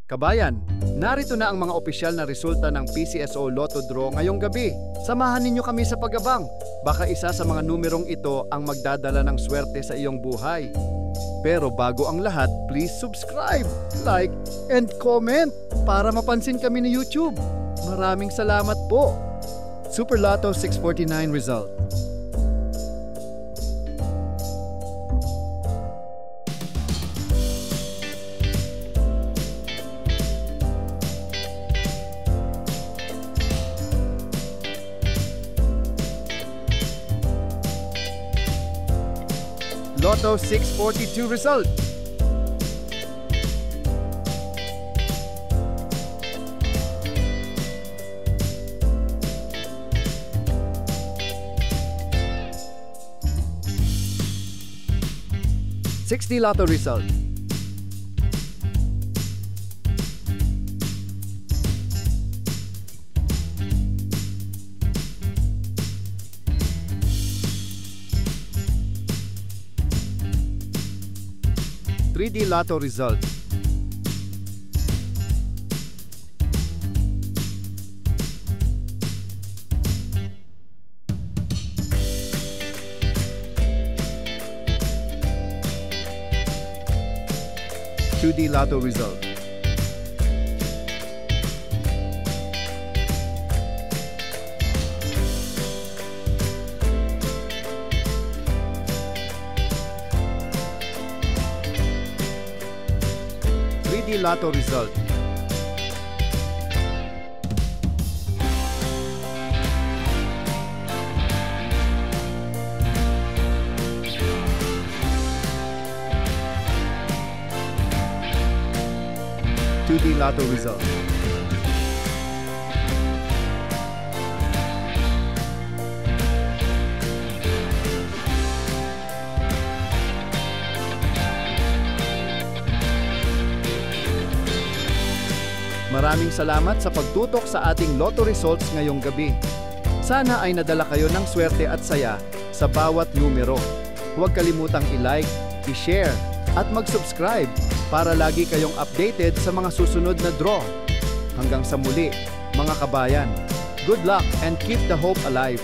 Kabayan, narito na ang mga opisyal na resulta ng PCSO Lotto Draw ngayong gabi. Samahan ninyo kami sa pag-abang. Baka isa sa mga numerong ito ang magdadala ng swerte sa iyong buhay. Pero bago ang lahat, please subscribe, like, and comment para mapansin kami ni YouTube. Maraming salamat po. Super Lotto 649 result. Lotto 642 result. $60 Lotto result. $3D Lotto result. $2D Lotto result. $3D Lotto result. $2D Lotto result. Maraming salamat sa pagtutok sa ating Lotto results ngayong gabi. Sana ay nadala kayo ng swerte at saya sa bawat numero. Huwag kalimutang i-like, i-share, at mag-subscribe para lagi kayong updated sa mga susunod na draw. Hanggang sa muli, mga kabayan. Good luck and keep the hope alive.